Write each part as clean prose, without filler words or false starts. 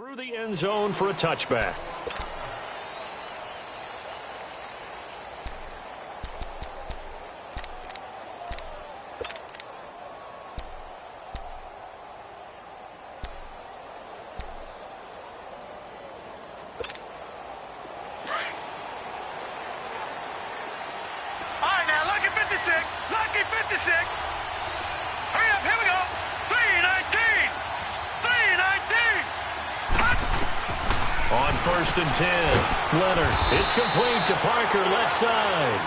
Through the end zone for a touchback. Lucky 56. Hurry up, here we go. 319. 319. On 1st and 10, Leonard. It's complete to Parker, left side.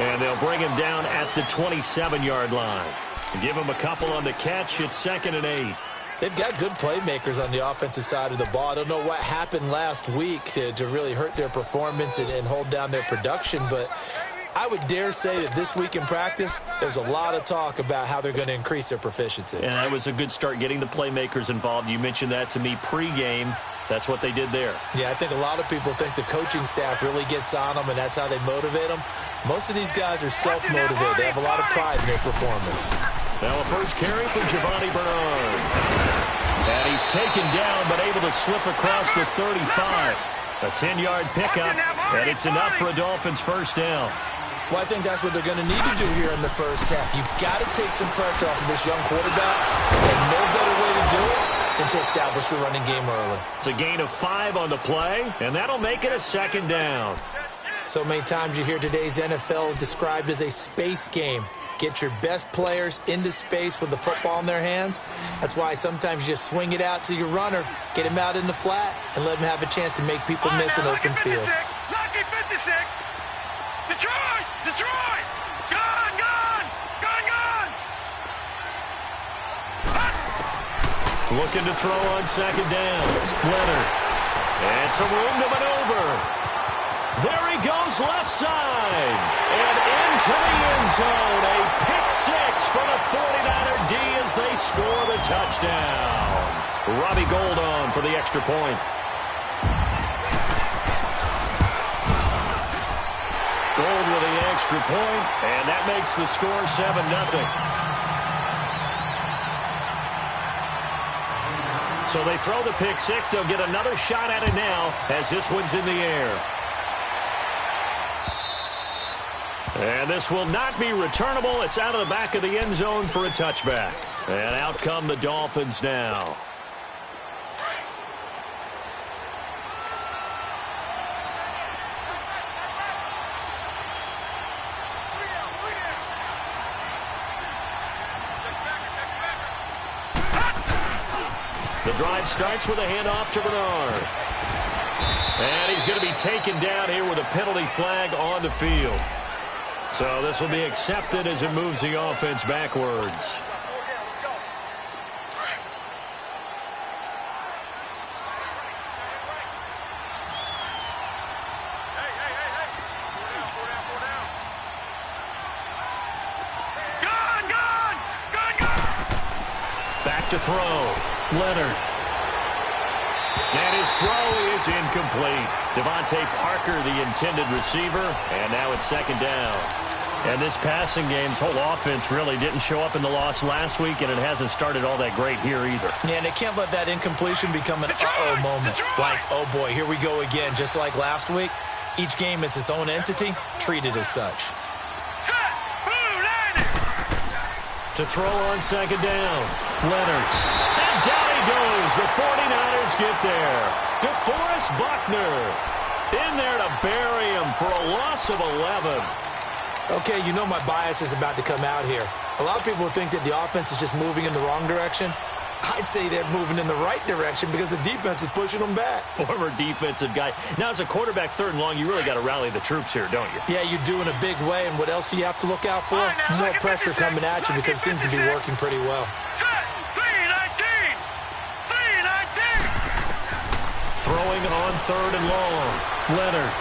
And they'll bring him down at the 27-yard line. Give him a couple on the catch. It's 2nd and 8. They've got good playmakers on the offensive side of the ball. I don't know what happened last week to really hurt their performance and hold down their production, but I would dare say that this week in practice, there's a lot of talk about how they're going to increase their proficiency. And that was a good start getting the playmakers involved. You mentioned that to me pregame. That's what they did there. Yeah, I think a lot of people think the coaching staff really gets on them, and that's how they motivate them. Most of these guys are self-motivated. They have a lot of pride in their performance. Now a first carry for Giovanni Bernard. And he's taken down, but able to slip across the 35. A 10-yard pickup, and it's enough for a Dolphins first down. Well, I think that's what they're going to need to do here in the first half. You've got to take some pressure off of this young quarterback, and no better way to do it than to establish the running game early. It's a gain of 5 on the play, and that'll make it a 2nd down. So many times you hear today's NFL described as a space game. Get your best players into space with the football in their hands. That's why sometimes you just swing it out to your runner, get him out in the flat, and let him have a chance to make people miss an open field. Lucky 56. Detroit! Detroit! Gone! Gone! Gone! Gone! Looking to throw on 2nd down. Leonard. And some room to maneuver. There he goes left side. And into the end zone. A pick-6 for the 49er D as they score the touchdown. Robbie Gould on for the extra point. Gould with the extra point, and that makes the score 7-0. So they throw the pick-6. They'll get another shot at it now as this one's in the air. And this will not be returnable. It's out of the back of the end zone for a touchback. And out come the Dolphins now. The drive starts with a handoff to Bernard. And he's going to be taken down here with a penalty flag on the field. So this will be accepted as it moves the offense backwards. Back to throw. Leonard. And his throw is incomplete. Devontae Parker, the intended receiver, and now it's 2nd down. And this passing game's whole offense really didn't show up in the loss last week, and it hasn't started all that great here either. Yeah, and they can't let that incompletion become an uh-oh moment. Like, oh boy, here we go again. Just like last week, each game is its own entity, treated as such. To throw on 2nd down, Leonard. And down he goes. The 49ers get there. DeForest Buckner in there to bury him for a loss of 11. Okay, you know my bias is about to come out here. A lot of people think that the offense is just moving in the wrong direction. I'd say they're moving in the right direction because the defense is pushing them back. Former defensive guy. Now, as a quarterback 3rd and long, you really got to rally the troops here, don't you? Yeah, you do in a big way. And what else do you have to look out for? More pressure coming at you because it seems to be working pretty well. 319! 319! Throwing on 3rd and long. Leonard.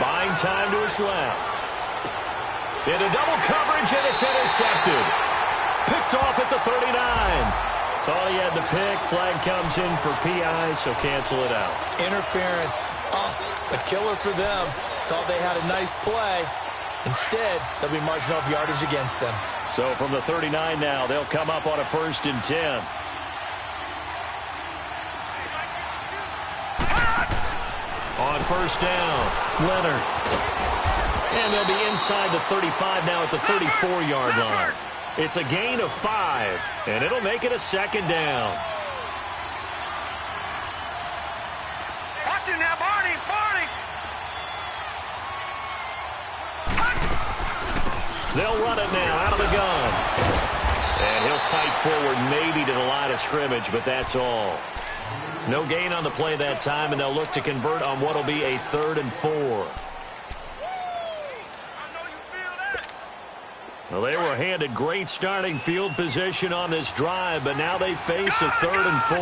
Buying time to his left. Into double coverage, and it's intercepted. Picked off at the 39. Thought he had the pick. Flag comes in for PI, so cancel it out. Interference. Oh, a killer for them. Thought they had a nice play. Instead, there'll be margin of yardage against them. So from the 39 now, they'll come up on a 1st and 10. On first down, Leonard. And they'll be inside the 35 now at the 34-yard line. It's a gain of 5, and it'll make it a second down. Watch it now, Barney, Barney. They'll run it now out of the gun. And he'll fight forward maybe to the line of scrimmage, but that's all. No gain on the play that time, and they'll look to convert on what will be a 3rd and 4. Well, they were handed great starting field position on this drive, but now they face a 3rd and 4.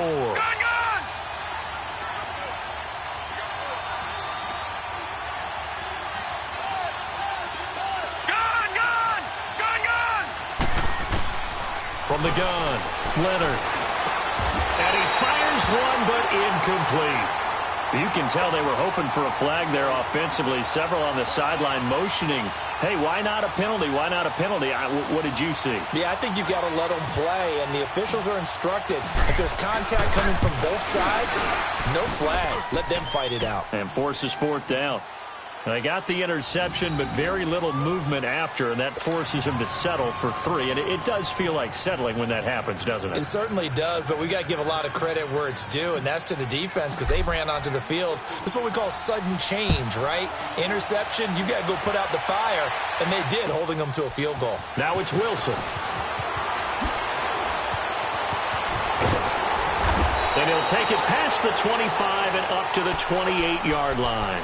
From the gun, Leonard. And he fires one, but incomplete. You can tell they were hoping for a flag there offensively. Several on the sideline motioning, hey, why not a penalty? Why not a penalty? What did you see? Yeah, I think you've got to let them play, and the officials are instructed. If there's contact coming from both sides, no flag. Let them fight it out. And forces 4th down. They got the interception, but very little movement after, and that forces him to settle for 3. And it does feel like settling when that happens, doesn't it? It certainly does, but we got to give a lot of credit where it's due, and that's to the defense because they ran onto the field. This is what we call sudden change, right? Interception, you got to go put out the fire, and they did, holding them to a field goal. Now it's Wilson. And he'll take it past the 25 and up to the 28-yard line.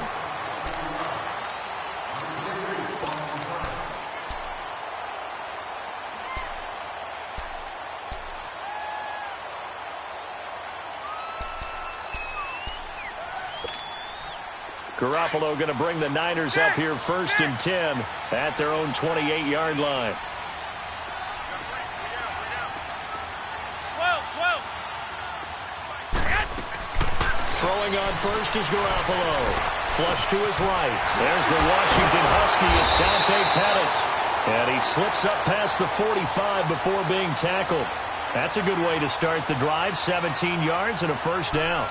Garoppolo going to bring the Niners up here 1st and 10 at their own 28-yard line. 12. Throwing on first is Garoppolo. Flush to his right. There's the Washington Husky. It's Dante Pettis. And he slips up past the 45 before being tackled. That's a good way to start the drive. 17 yards and a 1st down.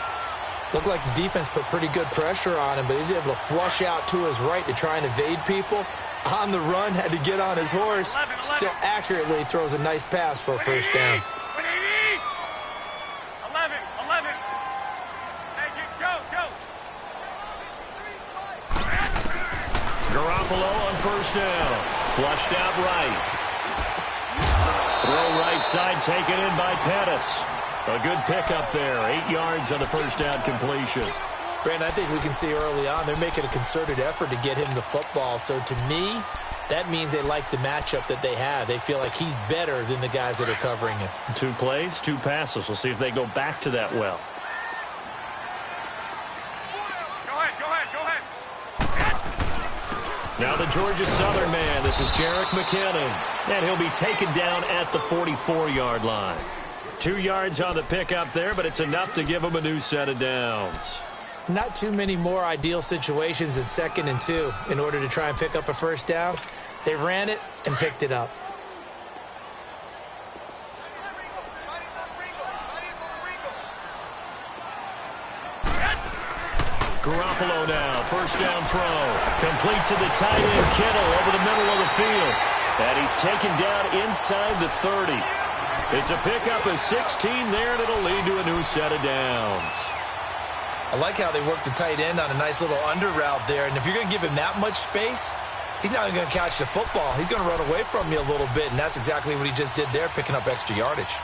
Looked like the defense put pretty good pressure on him, but he's able to flush out to his right to try and evade people. On the run, had to get on his horse. Still accurately throws a nice pass for a 1st down. 11. Hey, go. Garoppolo on 1st down. Flushed out right. Throw right side taken in by Pettis. A good pickup there. 8 yards on the 1st down completion. Brandon, I think we can see early on they're making a concerted effort to get him the football. So to me, that means they like the matchup that they have. They feel like he's better than the guys that are covering him. 2 plays, 2 passes. We'll see if they go back to that well. Go ahead. Now the Georgia Southern man. This is Jerick McKinnon. And he'll be taken down at the 44-yard line. 2 yards on the pickup there, but it's enough to give him a new set of downs. Not too many more ideal situations in 2nd and 2 in order to try and pick up a 1st down. They ran it and picked it up. Garoppolo now, 1st down throw. Complete to the tight end, Kittle, over the middle of the field. And he's taken down inside the 30. It's a pickup of 16 there, and it'll lead to a new set of downs. I like how they work the tight end on a nice little under route there. And if you're going to give him that much space, he's not going to catch the football. He's going to run away from you a little bit, and that's exactly what he just did there, picking up extra yardage.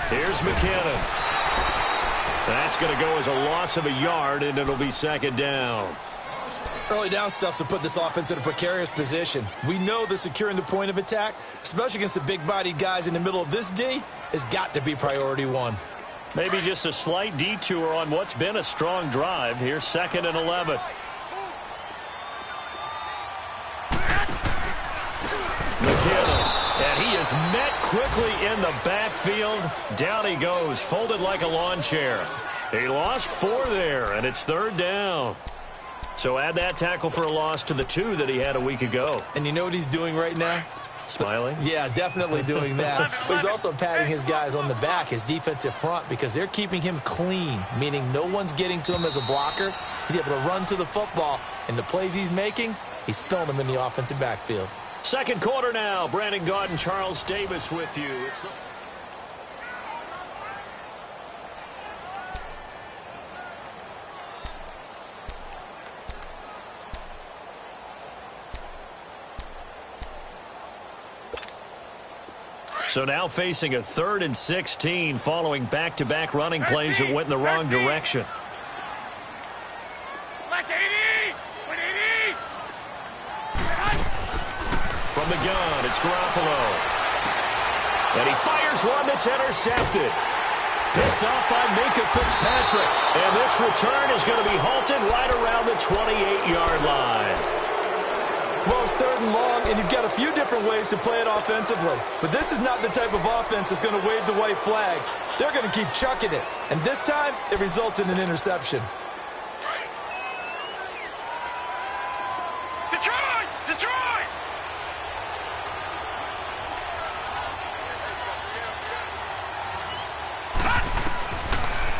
Here's McKinnon. That's going to go as a loss of a yard, and it'll be 2nd down. Early down stuff's to put this offense in a precarious position. We know that securing the point of attack, especially against the big-bodied guys in the middle of this D, has got to be priority 1. Maybe just a slight detour on what's been a strong drive. Here's 2nd and 11. McKinnon. And he is met quickly in the backfield. Down he goes, folded like a lawn chair. He lost 4 there, and it's 3rd down. So add that tackle for a loss to the 2 that he had a week ago. And you know what he's doing right now? Smiling? Yeah, definitely doing that. But he's also patting his guys on the back, his defensive front, because they're keeping him clean, meaning no one's getting to him as a blocker. He's able to run to the football, and the plays he's making, he's spilling them in the offensive backfield. Second quarter now. Brandon Gaudin, Charles Davis with you. So now facing a 3rd and 16 following back-to-back running plays that went in the wrong direction. From the gun, it's Garoppolo. And he fires one that's intercepted. Picked off by Minka Fitzpatrick. And this return is going to be halted right around the 28-yard line. Well, it's 3rd and long, and you've got a few different ways to play it offensively. But this is not the type of offense that's going to wave the white flag. They're going to keep chucking it. And this time, it results in an interception. Detroit! Detroit!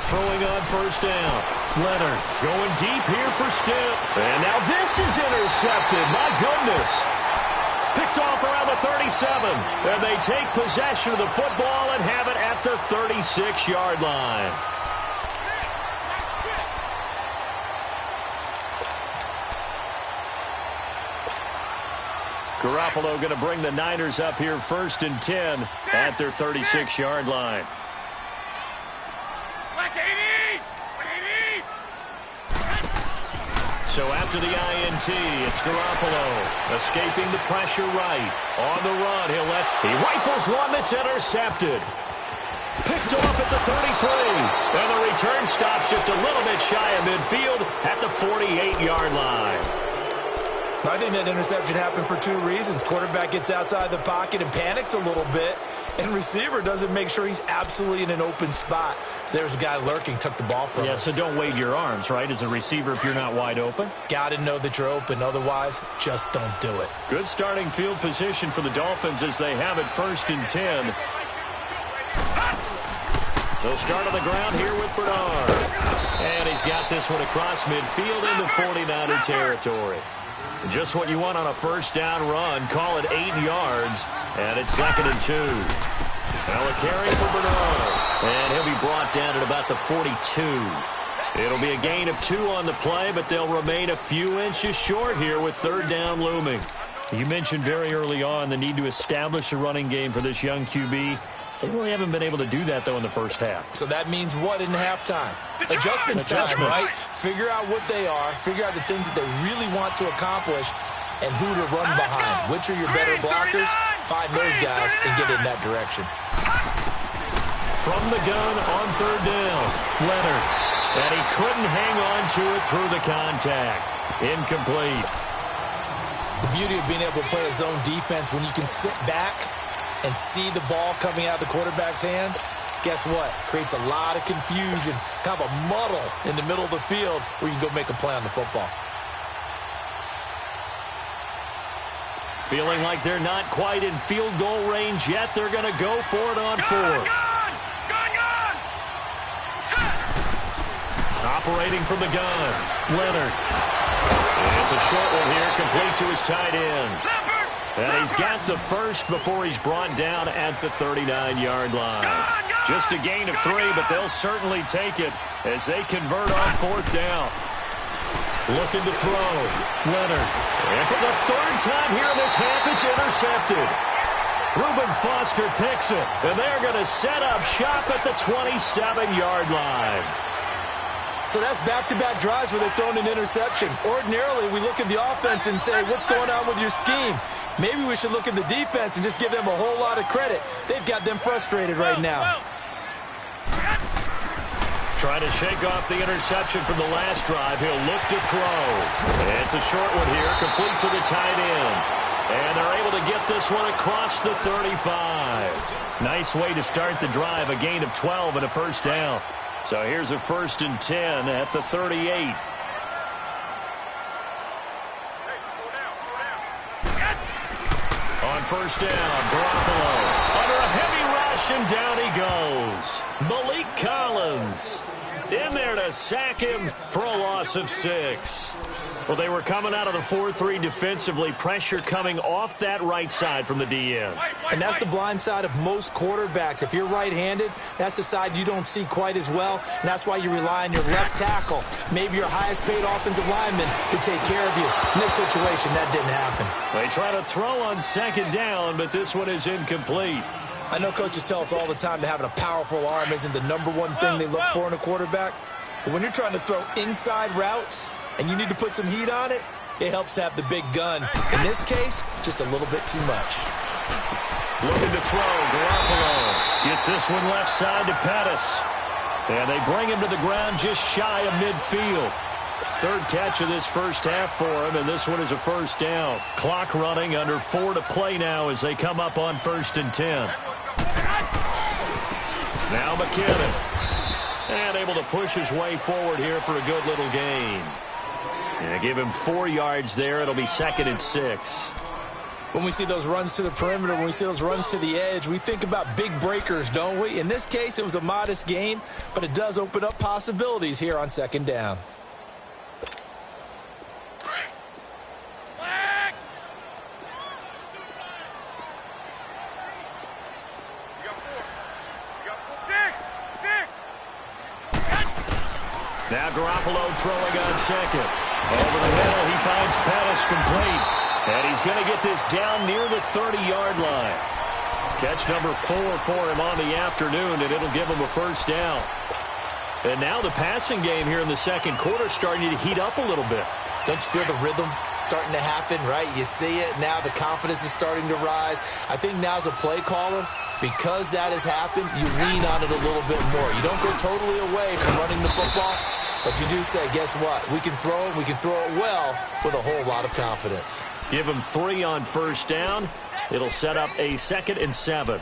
Throwing on first down. Leonard going deep here for Stipp. And now this is intercepted. My goodness. Picked off around the 37. And they take possession of the football and have it at the 36-yard line. Garoppolo going to bring the Niners up here 1st and 10 at their 36-yard line. So after the INT, it's Garoppolo escaping the pressure right. On the run, he rifles one that's intercepted. Picked off at the 33. And the return stops just a little bit shy of midfield at the 48-yard line. I think that interception happened for 2 reasons. Quarterback gets outside the pocket and panics a little bit. And receiver doesn't make sure he's absolutely in an open spot. So there's a guy lurking, took the ball from him. Yeah, so don't wave your arms, right, as a receiver if you're not wide open. Got to know that you're open. Otherwise, just don't do it. Good starting field position for the Dolphins as they have it 1st and 10. They'll start on the ground here with Bernard. And he's got this one across midfield into 49er territory. Just what you want on a first down run. Call it 8 yards. And it's 2nd and 2. Now a carry for Bernard. And he'll be brought down at about the 42. It'll be a gain of 2 on the play, but they'll remain a few inches short here with 3rd down looming. You mentioned very early on the need to establish a running game for this young QB. They really haven't been able to do that, though, in the first half. So that means what in halftime? Adjustments time, right? Figure out what they are, figure out the things that they really want to accomplish, and who to run behind. Which are your better blockers? Find those guys and get in that direction. From the gun on 3rd down, Leonard. And he couldn't hang on to it through the contact. Incomplete. The beauty of being able to play a zone defense when you can sit back and see the ball coming out of the quarterback's hands, guess what? Creates a lot of confusion, kind of a muddle in the middle of the field where you can go make a play on the football. Feeling like they're not quite in field goal range yet. They're going to go for it on 4th. Operating from the gun, Leonard. And it's a short one here, complete to his tight end. And he's got the first before he's brought down at the 39-yard line. Just a gain of 3, but they'll certainly take it as they convert on 4th down. Looking to throw. Leonard. And for the 3rd time here in this half, it's intercepted. Reuben Foster picks it. And they're going to set up shop at the 27-yard line. So that's back-to-back drives where they've thrown an interception. Ordinarily, we look at the offense and say, what's going on with your scheme? Maybe we should look at the defense and just give them a whole lot of credit. They've got them frustrated right now. Trying to shake off the interception from the last drive. He'll look to throw. And it's a short one here, complete to the tight end. And they're able to get this one across the 35. Nice way to start the drive, a gain of 12 and a first down. So here's a 1st and 10 at the 38. On first down, Garoppolo under a heavy rush, and down he goes. Malik Collins in there to sack him for a loss of 6. Well, they were coming out of the 4-3 defensively. Pressure coming off that right side from the DN. And that's the blind side of most quarterbacks. If you're right-handed, that's the side you don't see quite as well, and that's why you rely on your left tackle, maybe your highest-paid offensive lineman, to take care of you. In this situation, that didn't happen. They try to throw on second down, but this one is incomplete. I know coaches tell us all the time that having a powerful arm isn't the number one thing they look for in a quarterback, but when you're trying to throw inside routes and you need to put some heat on it, it helps to have the big gun. In this case, just a little bit too much. Looking to throw, Garoppolo gets this one left side to Pettis. And they bring him to the ground just shy of midfield. Third catch of this first half for him, and this one is a first down. Clock running, under 4 to play now as they come up on 1st and 10. Now McKinnon. And able to push his way forward here for a good little gain. And give him 4 yards there. It'll be 2nd and 6. When we see those runs to the perimeter, when we see those runs to the edge, we think about big breakers, don't we? In this case, it was a modest gain, but it does open up possibilities here on 2nd down. Now Garoppolo throwing on second. Over the middle, he finds Pettis complete. And he's going to get this down near the 30-yard line. Catch number 4 for him on the afternoon, and it'll give him a first down. And now the passing game here in the second quarter starting to heat up a little bit. Don't you feel the rhythm starting to happen, right? You see it. Now the confidence is starting to rise. I think now as a play caller, because that has happened, you lean on it a little bit more. You don't go totally away from running the football, but you do say, guess what? We can throw it. We can throw it well with a whole lot of confidence. Give him 3 on first down. It'll set up a 2nd and 7.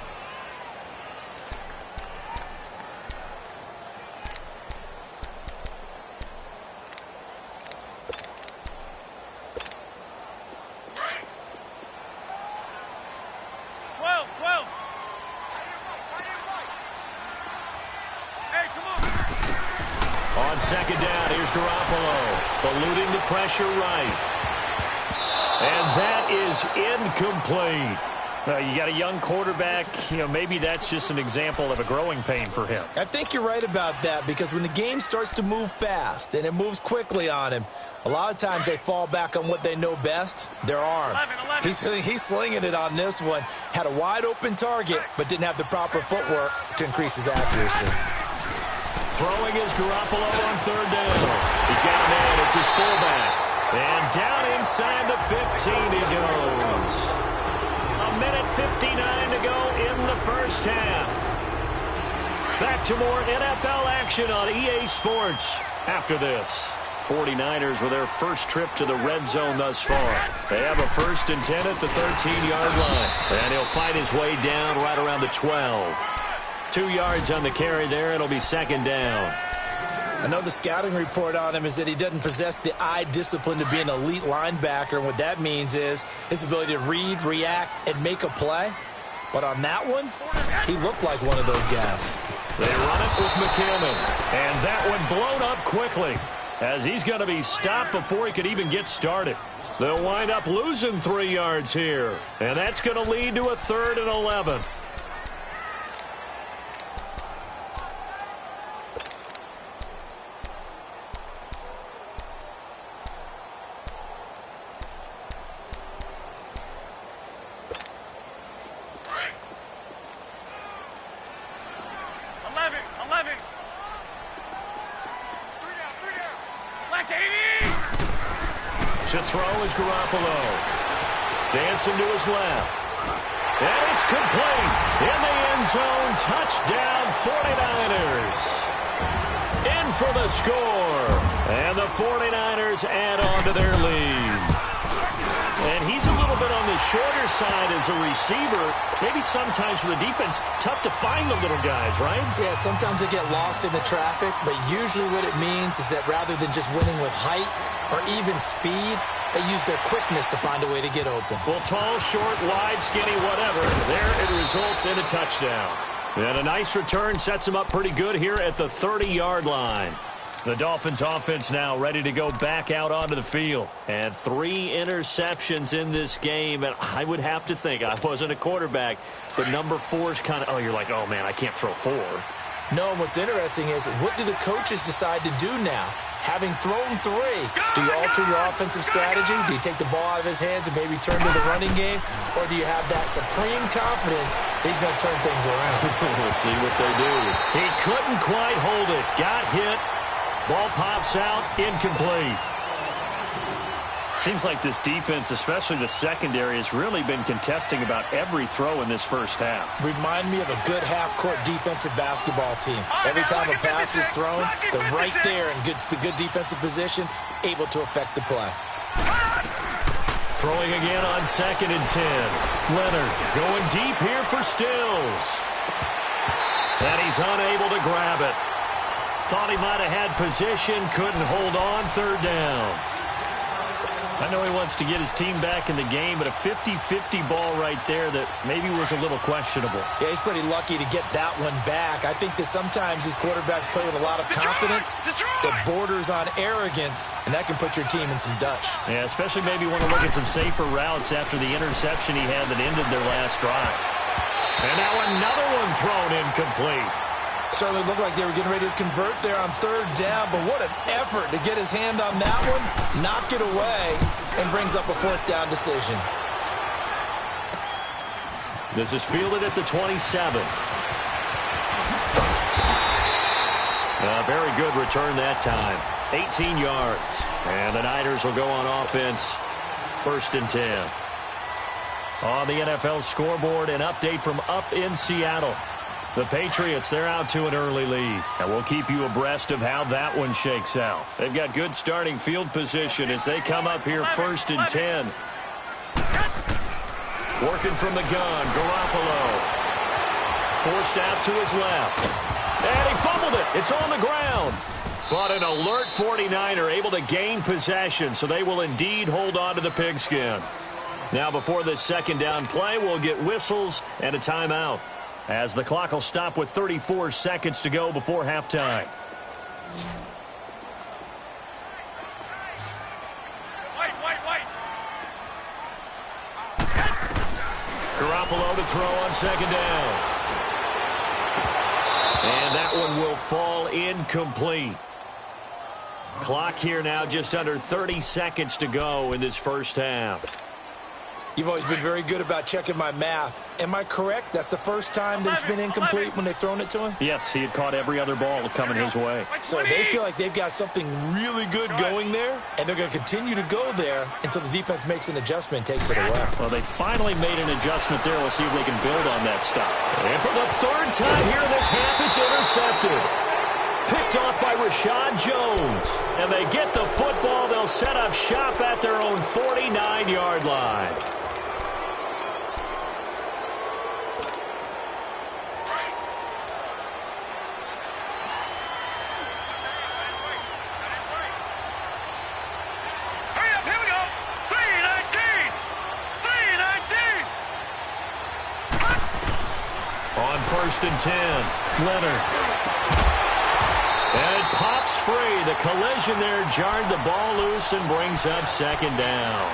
On second down, here's Garoppolo, eluding the pressure right. And that is incomplete. You got a young quarterback, maybe that's just an example of a growing pain for him. I think you're right about that, because when the game starts to move fast and it moves quickly on him, a lot of times they fall back on what they know best, their arm. 11. He's slinging it on this one. Had a wide open target, but didn't have the proper footwork to increase his accuracy. Throwing is Garoppolo on 3rd down. He's got a man. It's his fullback. And down inside the 15 he goes. 1:59 to go in the first half. Back to more NFL action on EA Sports after this. 49ers with their first trip to the red zone thus far. They have a 1st and 10 at the 13-yard line. And he'll fight his way down right around the 12. 2 yards on the carry there. It'll be 2nd down. I know the scouting report on him is that he doesn't possess the eye discipline to be an elite linebacker. And what that means is his ability to read, react, and make a play. But on that one, he looked like one of those guys. They run it with McKinnon. And that one blown up quickly, as he's going to be stopped before he could even get started. They'll wind up losing 3 yards here. And that's going to lead to a 3rd and 11. To throw is Garoppolo. Dancing to his left. And it's complete. In the end zone. Touchdown 49ers. In for the score. And the 49ers add on to their lead. And he's a little bit on the shorter side as a receiver. Maybe sometimes for the defense, tough to find the little guys, right? Yeah, sometimes they get lost in the traffic, but usually what it means is that rather than just winning with height or even speed, They use their quickness to find a way to get open. Well, tall, short, wide, skinny, whatever. There it results in a touchdown. And a nice return sets him up pretty good here at the 30-yard line. The Dolphins offense now ready to go back out onto the field. And 3 interceptions in this game. And I would have to think, I wasn't a quarterback, but number 4 is kind of, oh, you're like, oh, man, I can't throw 4. No, and what's interesting is, what do the coaches decide to do now? Having thrown 3, do you alter your offensive strategy? Do you take the ball out of his hands and maybe turn to the running game? Or do you have that supreme confidence that he's going to turn things around? We'll see what they do. He couldn't quite hold it. Got hit. Ball pops out. Incomplete. Seems like this defense, especially the secondary, has really been contesting about every throw in this first half. Remind me of a good half-court defensive basketball team. Every time a pass is thrown, they're right there in good defensive position, able to affect the play. Throwing again on 2nd and 10. Leonard going deep here for Stills. And he's unable to grab it. Thought he might have had position, couldn't hold on, 3rd down. I know he wants to get his team back in the game, but a 50-50 ball right there that maybe was a little questionable. Yeah, he's pretty lucky to get that one back. I think that sometimes these quarterbacks play with a lot of confidence that borders on arrogance, and that can put your team in some Dutch. Yeah, especially maybe want to look at some safer routes after the interception he had that ended their last drive. And now another one thrown incomplete. Certainly looked like they were getting ready to convert there on 3rd down, but what an effort to get his hand on that one, knock it away, and brings up a 4th down decision. This is fielded at the 27. A very good return that time. 18 yards. And the Niners will go on offense. 1st and 10. On the NFL scoreboard, an update from up in Seattle. The Patriots, they're out to an early lead, and we'll keep you abreast of how that one shakes out. They've got good starting field position as they come up here 1st and 10. Working from the gun, Garoppolo. Forced out to his left. And he fumbled it. It's on the ground. But an alert 49er able to gain possession, so they will indeed hold on to the pigskin. Now before this 2nd down play, we'll get whistles and a timeout, as the clock will stop with 34 seconds to go before halftime. Garoppolo to throw on 2nd down. And that one will fall incomplete. Clock here now just under 30 seconds to go in this first half. You've always been very good about checking my math. Am I correct? That's the first time that it's been incomplete when they've thrown it to him? Yes, he had caught every other ball coming his way. So they feel like they've got something really good going there, and they're going to continue to go there until the defense makes an adjustment and takes it away. Well, they finally made an adjustment there. We'll see if they can build on that stop. And for the 3rd time here in this half, it's intercepted. Picked off by Rashad Jones. And they get the football. They'll set up shop at their own 49-yard line. On 1st and 10, Leonard. And it pops free. The collision there jarred the ball loose and brings up 2nd down.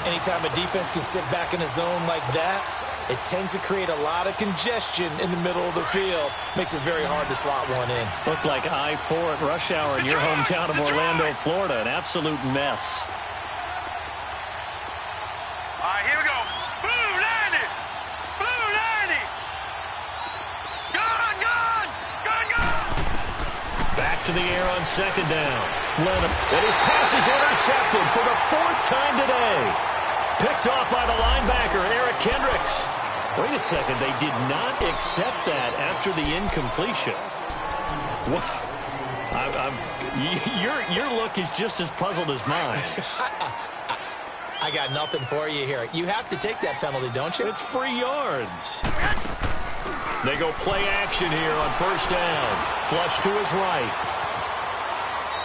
Anytime a defense can sit back in a zone like that, it tends to create a lot of congestion in the middle of the field. Makes it very hard to slot one in. Looked like I-4 at rush hour in your hometown of Orlando, Florida. An absolute mess. Here we go. Blue 90. Blue 90. Gun, gun, gun, gun. Back to the air on 2nd down. Leonard. And his pass is intercepted for the 4th time today. Picked off by the linebacker, Eric Kendricks. Wait a second. They did not accept that after the incompletion. What? Your look is just as puzzled as mine. I got nothing for you here. You have to take that penalty, don't you? It's free yards. They go play action here on 1st down. Flush to his right.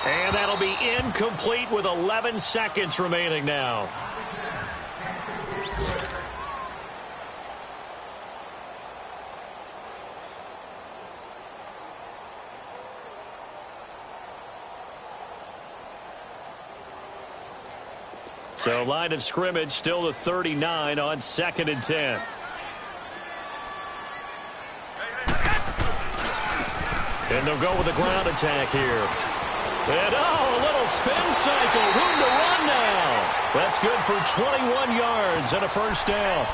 And that'll be incomplete with 11 seconds remaining now. So line of scrimmage still the 39 on 2nd and 10. And they'll go with a ground attack here. And, a little spin cycle. Room to run now. That's good for 21 yards and a first down.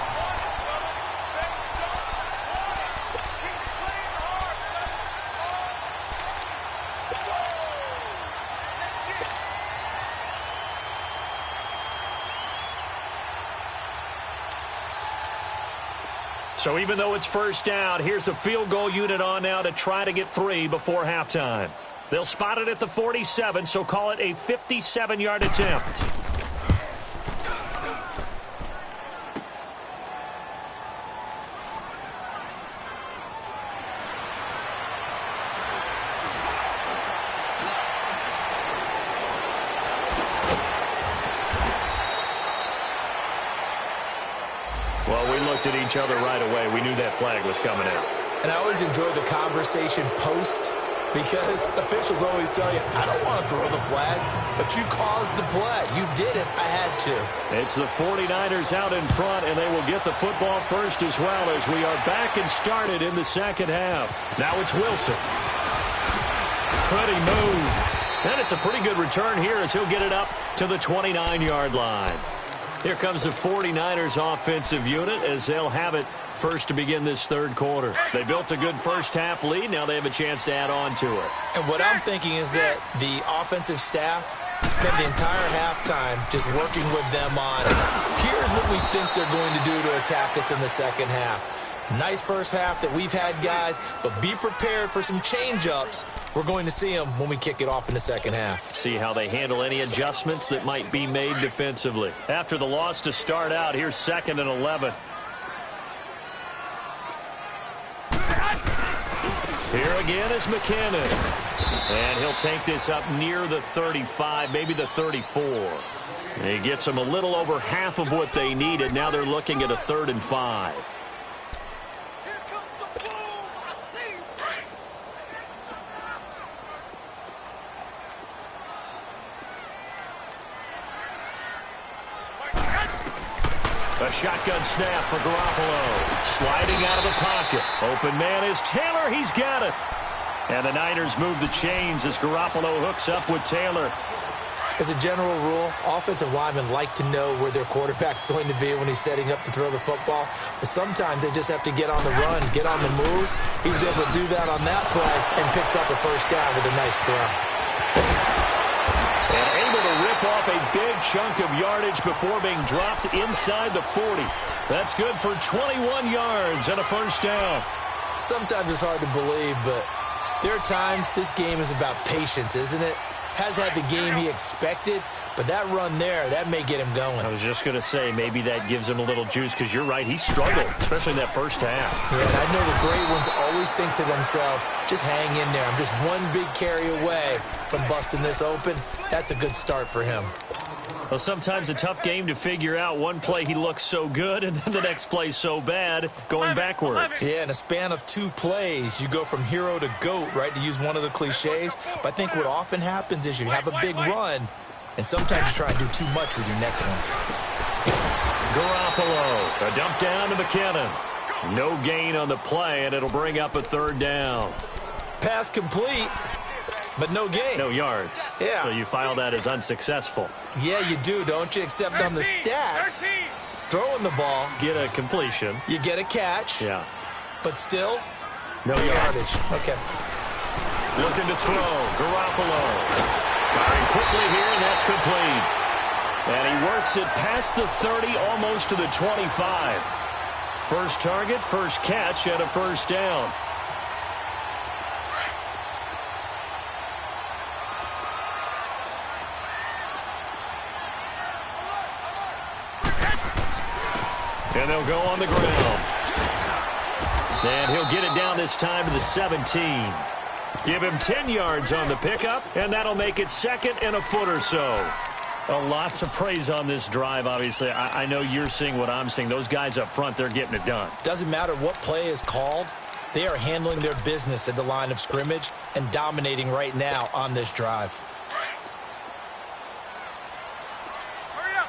So even though it's first down, here's the field goal unit on now to try to get 3 before halftime. They'll spot it at the 47, so call it a 57-yard attempt. Well, we looked at each other right away. We knew that flag was coming in. And I always enjoy the conversation post, because officials always tell you, I don't want to throw the flag, but you caused the play. You did it. I had to. It's the 49ers out in front, and they will get the football first as well as we are back and started in the second half. Now it's Wilson. Pretty move. And it's a pretty good return here as he'll get it up to the 29-yard line. Here comes the 49ers offensive unit as they'll have it first to begin this third quarter. They built a good first half lead. Now they have a chance to add on to it. And what I'm thinking is that the offensive staff spent the entire halftime just working with them on, here's what we think they're going to do to attack us in the second half. Nice first half that we've had, guys, but be prepared for some change-ups. We're going to see them when we kick it off in the second half. See how they handle any adjustments that might be made defensively. After the loss to start out, here's 2nd and 11. Here again is McKinnon. And he'll take this up near the 35, maybe the 34. And he gets them a little over half of what they needed. Now they're looking at a 3rd and 5. A shotgun snap for Garoppolo. Sliding out of the pocket. Open man is Taylor. He's got it. And the Niners move the chains as Garoppolo hooks up with Taylor. As a general rule, offensive linemen like to know where their quarterback's going to be when he's setting up to throw the football. But sometimes they just have to get on the run, get on the move. He was able to do that on that play and picks up a first down with a nice throw. And able to rip off a big chunk of yardage before being dropped inside the 40. That's good for 21 yards and a first down. Sometimes it's hard to believe, but there are times this game is about patience, isn't it? Has had the game he expected, but that run there, that may get him going. I was just going to say, maybe that gives him a little juice, because you're right, he struggled, especially in that first half. Yeah, and I know the great ones always think to themselves, just hang in there. I'm just one big carry away from busting this open. That's a good start for him. Well, sometimes a tough game to figure out. One play he looks so good, and then the next play so bad, going backwards. Yeah, in a span of 2 plays, you go from hero to GOAT, right, to use one of the cliches. But I think what often happens is you have a big run, and sometimes you try and do too much with your next one. Garoppolo, a dump down to McKinnon. No gain on the play, and it'll bring up a 3rd down. Pass complete. But no gain. No yards. Yeah. So you file that as unsuccessful. Yeah, you do, don't you? Except on the stats, throwing the ball. Get a completion. You get a catch. Yeah. But still, no yardage. Okay. Looking to throw. Garoppolo. Firing quickly here, and that's complete. And he works it past the 30, almost to the 25. First target, first catch, and a first down. And they'll go on the ground. And he'll get it down this time to the 17. Give him 10 yards on the pickup, and that'll make it second and a foot or so. A lot to praise on this drive, obviously. I know you're seeing what I'm seeing. Those guys up front, they're getting it done. Doesn't matter what play is called. They are handling their business at the line of scrimmage and dominating right now on this drive. Hurry up.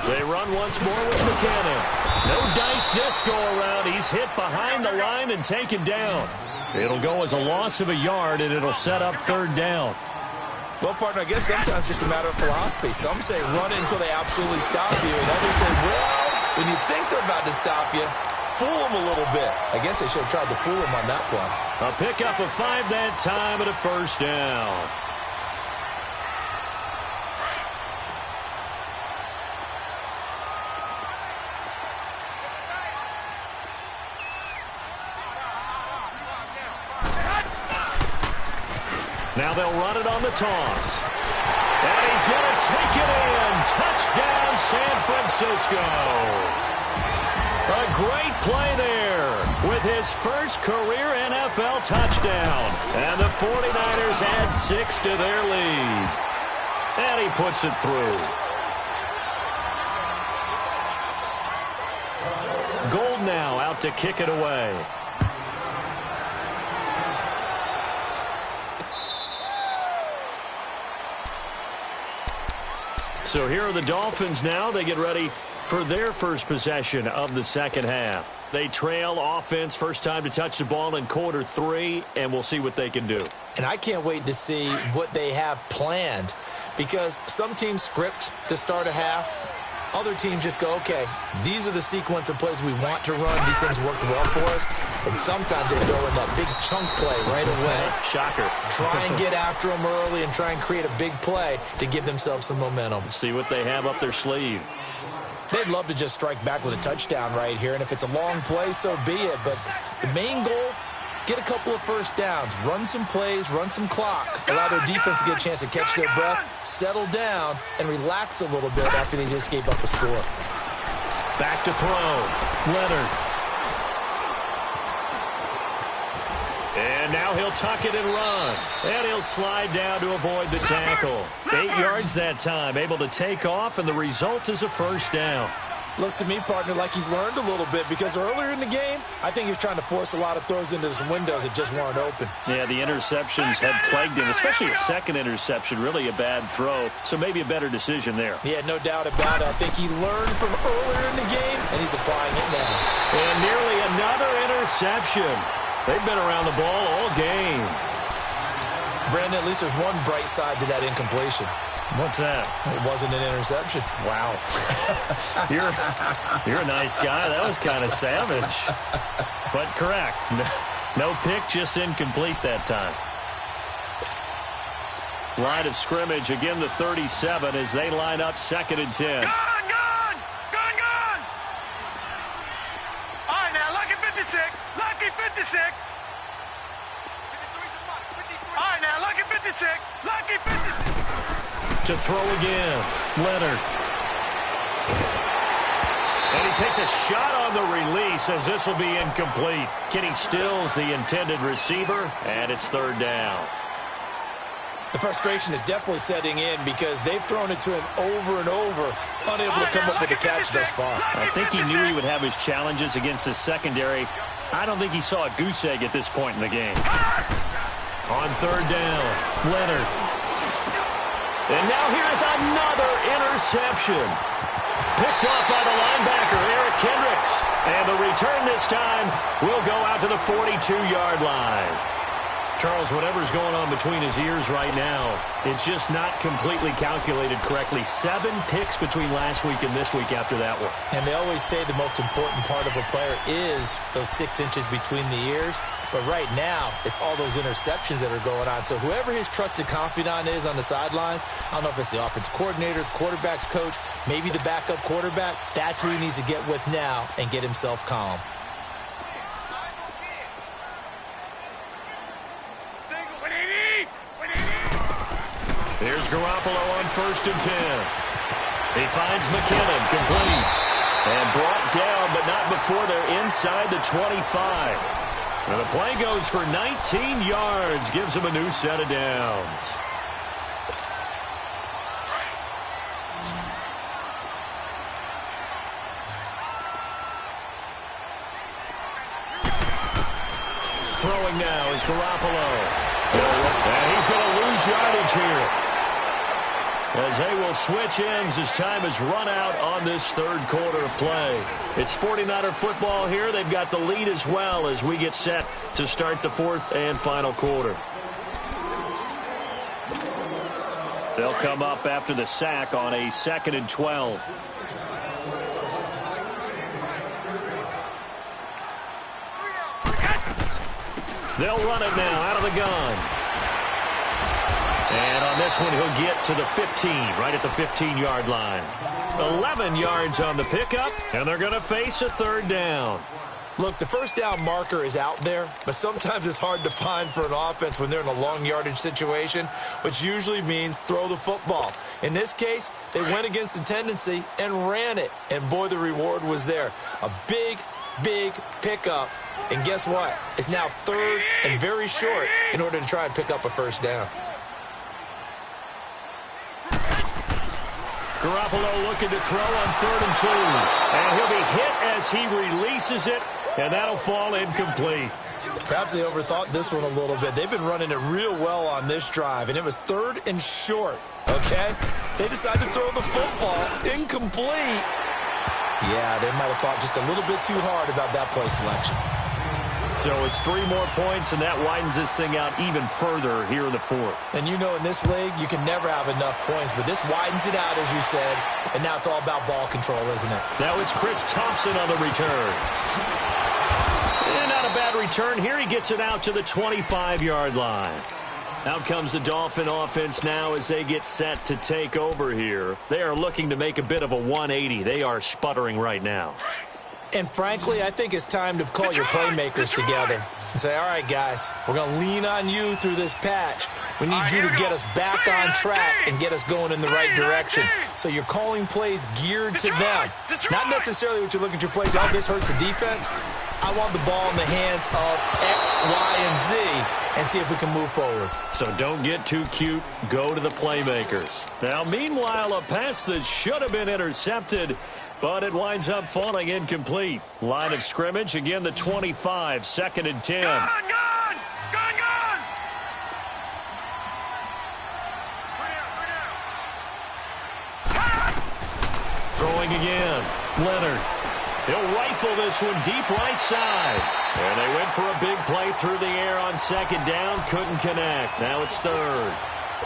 They run once more with McKinnon. No dice this go-around. He's hit behind the line and taken down. It'll go as a loss of a yard, and it'll set up third down. Well, partner, I guess sometimes it's just a matter of philosophy. Some say run it until they absolutely stop you, and others say, well, when you think they're about to stop you, fool them a little bit. I guess they should have tried to fool them on that play. A pickup of 5 that time and a first down. Now they'll run it on the toss. And he's going to take it in. Touchdown, San Francisco. A great play there with his first career NFL touchdown. And the 49ers add 6 to their lead. And he puts it through. Gold now out to kick it away. So here are the Dolphins now. They get ready for their first possession of the second half. They trail offense, first time to touch the ball in quarter 3, and we'll see what they can do. And I can't wait to see what they have planned, because some teams script to start a half. Other teams just go, okay, these are the sequence of plays we want to run. These things worked well for us. And sometimes they throw in that big chunk play right away. Shocker. Try and get after them early and try and create a big play to give themselves some momentum. See what they have up their sleeve. They'd love to just strike back with a touchdown right here. And if it's a long play, so be it. But the main goal, get a couple of first downs, run some plays, run some clock, allow their defense to get a chance to catch their breath, settle down, and relax a little bit after they just gave up a score. Back to throw. Leonard. And now he'll tuck it and run. And he'll slide down to avoid the tackle. 8 yards that time, able to take off, and the result is a first down. Looks to me, partner, like he's learned a little bit, because earlier in the game, I think he was trying to force a lot of throws into some windows that just weren't open. Yeah, the interceptions had plagued him, especially a second interception, really a bad throw, so maybe a better decision there. Yeah, no doubt about it. I think he learned from earlier in the game, and he's applying it now. And nearly another interception. They've been around the ball all game. Brandon, at least there's one bright side to that incompletion. What's that? It wasn't an interception. Wow. You're a nice guy. That was kind of savage. But correct. No pick, just incomplete that time. Line of scrimmage, again the 37 as they line up 2nd and 10. Gone! All right, now, lucky 56. Lucky 56. All right, now, lucky 56. Lucky 56. To throw again, Leonard. And he takes a shot on the release as this will be incomplete. Kenny Stills, the intended receiver, and it's 3rd down. The frustration is definitely setting in because they've thrown it to him over and over, unable to come up with a catch thus far. I think he knew he would have his challenges against his secondary. I don't think he saw a goose egg at this point in the game. On 3rd down, Leonard. And now here's another interception. Picked off by the linebacker, Eric Kendricks. And the return this time will go out to the 42-yard line. Charles, whatever's going on between his ears right now, it's just not completely calculated correctly. 7 picks between last week and this week after that one. And they always say the most important part of a player is those 6 inches between the ears. But right now, it's all those interceptions that are going on. So whoever his trusted confidant is on the sidelines, I don't know if it's the offensive coordinator, the quarterback's coach, maybe the backup quarterback, that's who he needs to get with now and get himself calm. Here's Garoppolo on 1st and 10. He finds McKinnon complete. And brought down, but not before they're inside the 25. And the play goes for 19 yards, gives them a new set of downs. Throwing now is Garoppolo. And he's going to lose yardage here, as they will switch ends as time has run out on this third quarter of play. It's 49er football here. They've got the lead as well as we get set to start the fourth and final quarter. They'll come up after the sack on a 2nd and 12. They'll run it now out of the gun. And on this one, he'll get to the 15, right at the 15-yard line. 11 yards on the pickup, and they're going to face a third down. Look, the first down marker is out there, but sometimes it's hard to find for an offense when they're in a long yardage situation, which usually means throw the football. In this case, they went against the tendency and ran it, and boy, the reward was there. A big, big pickup, and guess what? It's now third and very short in order to try and pick up a first down. Garoppolo looking to throw on 3rd and 2. And he'll be hit as he releases it, and that'll fall incomplete. Perhaps they overthought this one a little bit. They've been running it real well on this drive, and it was 3rd and short, okay? They decided to throw the football incomplete. Yeah, they might have thought just a little bit too hard about that play selection. So it's 3 more points, and that widens this thing out even further here in the fourth. And you know, in this league, you can never have enough points, but this widens it out, as you said, and now it's all about ball control, isn't it? Now it's Chris Thompson on the return. And not a bad return here. He gets it out to the 25-yard line. Out comes the Dolphin offense now as they get set to take over here. They are looking to make a bit of a 180. They are sputtering right now. And frankly, I think it's time to call your playmakers together and say, all right, guys, we're going to lean on you through this patch. We need you to get us back on track and get us going in the right direction. So you're calling plays geared to them. Not necessarily what you're looking at your plays. Oh, this hurts the defense. I want the ball in the hands of X, Y, and Z and see if we can move forward. So don't get too cute. Go to the playmakers. Now, meanwhile, a pass that should have been intercepted, but it winds up falling incomplete. Line of scrimmage, again, the 25, 2nd and 10. Gone! Throwing again. Leonard. He'll rifle this one deep right side. And they went for a big play through the air on 2nd down. Couldn't connect. Now it's 3rd.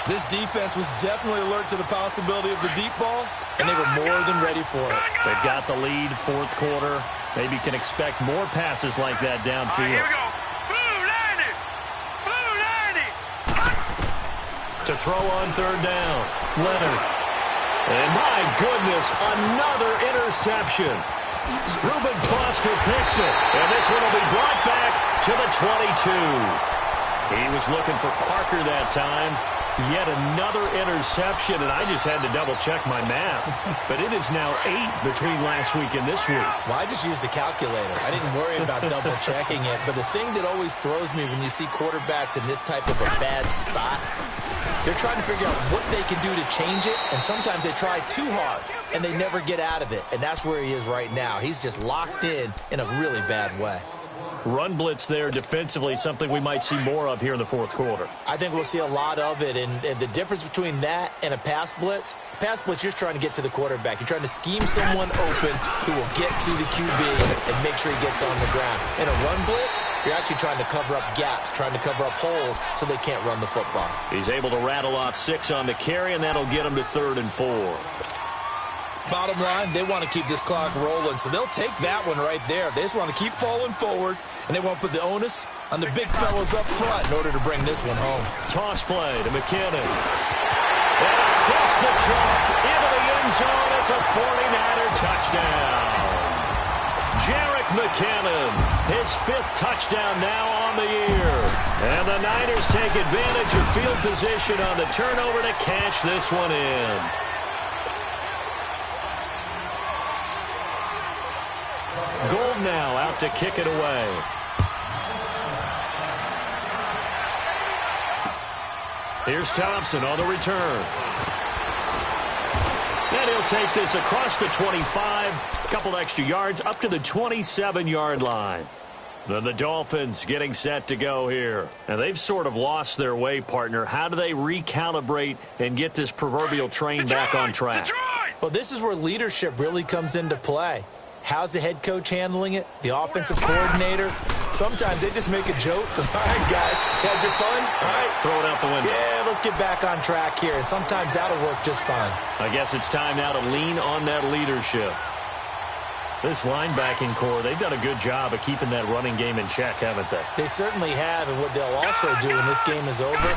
This defense was definitely alert to the possibility of the deep ball, and they were more than ready for it. They've got the lead, 4th quarter. Maybe can expect more passes like that downfield. Here we go. Blue 90. To throw on 3rd down. Leonard. And my goodness, another interception. Reuben Foster picks it, and this one will be brought back to the 22. He was looking for Parker that time. Yet another interception, and I just had to double-check my math. But it is now 8 between last week and this week. Well, I just used a calculator. I didn't worry about double-checking it. But the thing that always throws me when you see quarterbacks in this type of a bad spot, they're trying to figure out what they can do to change it, and sometimes they try too hard, and they never get out of it. And that's where he is right now. He's just locked in a really bad way. Run blitz there defensively, something we might see more of here in the 4th quarter. I think we'll see a lot of it, and the difference between that and a pass blitz, you're just trying to get to the quarterback. You're trying to scheme someone open who will get to the QB and make sure he gets on the ground. In a run blitz, you're actually trying to cover up gaps, trying to cover up holes so they can't run the football. He's able to rattle off 6 on the carry, and that'll get him to 3rd and 4. Bottom line, they want to keep this clock rolling, so they'll take that one right there. They just want to keep falling forward, and they won't put the onus on the big fellas up front in order to bring this one home. Toss play to McKinnon. And across the chalk, into the end zone, it's a 49er touchdown. Jerick McKinnon, his 5th touchdown now on the year. And the Niners take advantage of field position on the turnover to cash this one in. set to kick it away. Here's Thompson on the return. And he'll take this across the 25, a couple extra yards, up to the 27-yard line. Then the Dolphins getting set to go here. And they've sort of lost their way, partner. How do they recalibrate and get this proverbial train back on track? Well, this is where leadership really comes into play. How's the head coach handling it? The offensive coordinator? Sometimes they just make a joke. All right, guys, had your fun? All right. Throw it out the window. Yeah, let's get back on track here. And sometimes that'll work just fine. I guess it's time now to lean on that leadership. This linebacking core, they've done a good job of keeping that running game in check, haven't they? They certainly have, and what they'll also do when this game is over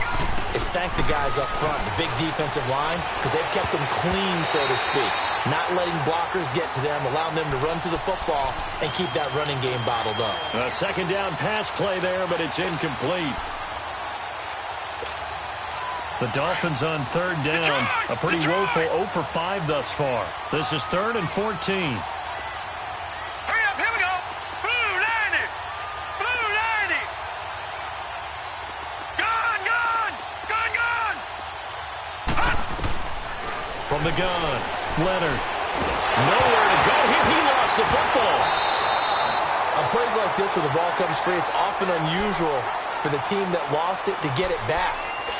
is thank the guys up front, the big defensive line, because they've kept them clean, so to speak. Not letting blockers get to them, allowing them to run to the football and keep that running game bottled up. A second down pass play there, but it's incomplete. The Dolphins on third down. A pretty woeful 0 for 5 thus far. This is 3rd and 14. From the gun, Leonard. Nowhere to go here. He lost the football. On plays like this where the ball comes free, it's often unusual for the team that lost it to get it back.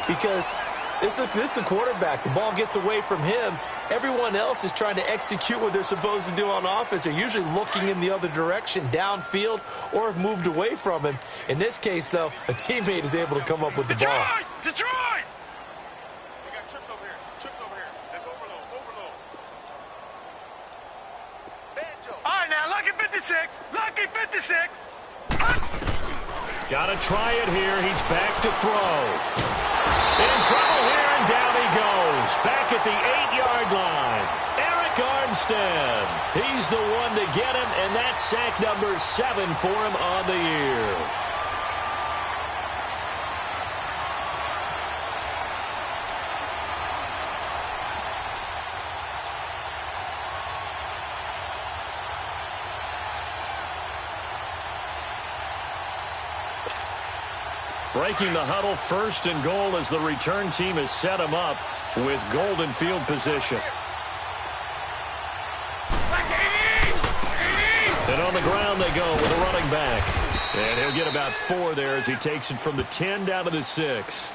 Because this is the quarterback. The ball gets away from him. Everyone else is trying to execute what they're supposed to do on offense. They're usually looking in the other direction, downfield, or have moved away from him. In this case, though, a teammate is able to come up with the ball. Detroit! Lucky 56. Got to try it here. He's back to throw. In trouble here, and down he goes. Back at the 8-yard line. Eric Armstead. He's the one to get him, and that's sack number 7 for him on the year. Breaking the huddle, 1st and goal as the return team has set him up with golden field position. And on the ground they go with a running back. And he'll get about 4 there as he takes it from the 10 down to the 6.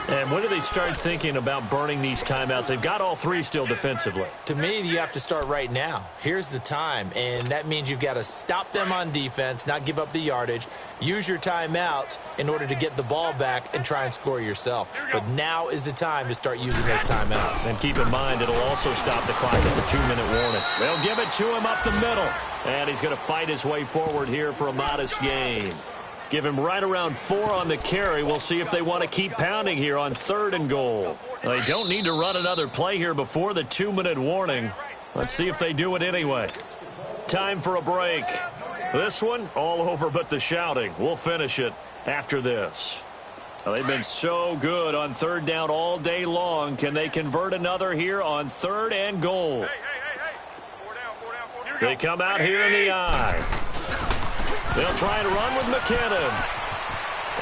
And when do they start thinking about burning these timeouts? They've got all 3 still defensively. To me, you have to start right now. Here's the time, and that means you've got to stop them on defense, not give up the yardage, use your timeouts in order to get the ball back and try and score yourself. But now is the time to start using those timeouts. And keep in mind, it'll also stop the clock at the 2-minute warning. They'll give it to him up the middle, and he's going to fight his way forward here for a modest gain. Give him right around 4 on the carry. We'll see if they want to keep pounding here on 3rd and goal. They don't need to run another play here before the 2-minute warning. Let's see if they do it anyway. Time for a break. This one, all over but the shouting. We'll finish it after this. Well, they've been so good on 3rd down all day long. Can they convert another here on 3rd and goal? They come out here in the eye. They'll try and run with McKinnon.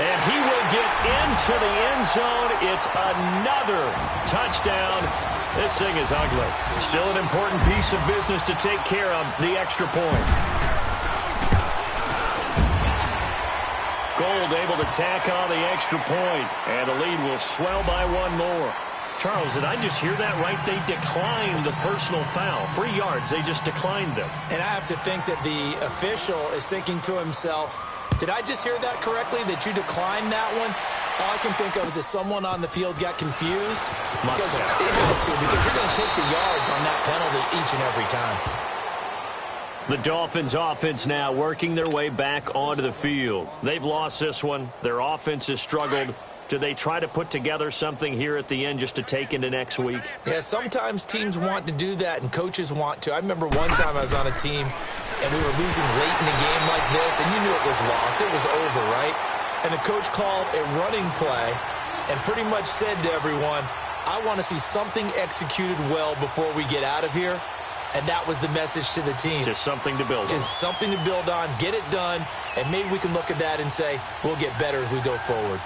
And he will get into the end zone. It's another touchdown. This thing is ugly. Still an important piece of business to take care of, the extra point. Gold able to tack on the extra point, and the lead will swell by 1 more. Charles, did I just hear that right? They declined the personal foul. 3 yards, they just declined them. And I have to think that the official is thinking to himself, did I just hear that correctly, that you declined that one? All I can think of is that someone on the field got confused. Because you're going to take the yards on that penalty each and every time. The Dolphins offense now working their way back onto the field. They've lost this one. Their offense has struggled. Do they try to put together something here at the end just to take into next week? Yeah, sometimes teams want to do that and coaches want to. I remember one time I was on a team and we were losing late in a game like this and you knew it was lost. It was over, right? And the coach called a running play and pretty much said to everyone, I want to see something executed well before we get out of here. and that was the message to the team. Just something to build on. Just something to build on, get it done, and maybe we can look at that and say, we'll get better as we go forward.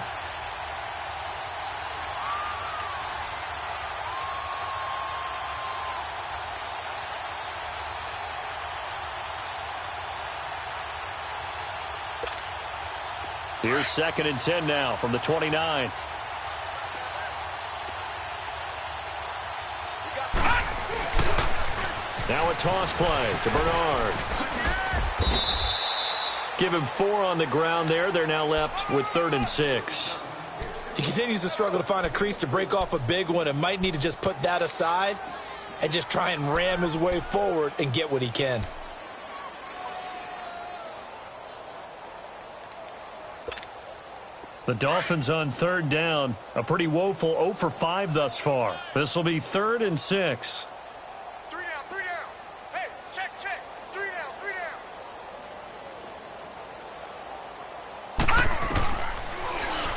Here's 2nd and 10 now from the 29. Now a toss play to Bernard. Give him 4 on the ground there. They're now left with 3rd and 6. He continues to struggle to find a crease to break off a big one and might need to just put that aside and just try and ram his way forward and get what he can. The Dolphins on 3rd down. A pretty woeful 0 for 5 thus far. This will be 3rd and 6. 3 down, 3 down. Hey, check. 3 down, 3 down.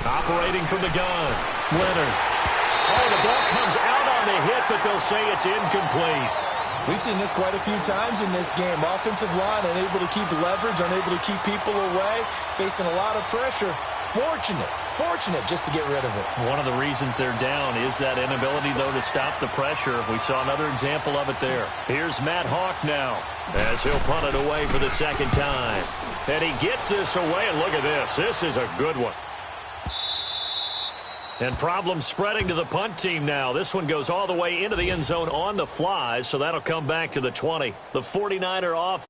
Operating from the gun. Leonard. Oh, the ball comes out on the hit, but they'll say it's incomplete. We've seen this quite a few times in this game. Offensive line unable to keep leverage, unable to keep people away, facing a lot of pressure. Fortunate just to get rid of it. One of the reasons they're down is that inability, though, to stop the pressure. We saw another example of it there. Here's Matt Hawk now as he'll punt it away for the 2nd time. And he gets this away, and look at this. This is a good one. And problems spreading to the punt team now. This one goes all the way into the end zone on the fly, so that'll come back to the 20. The 49er off.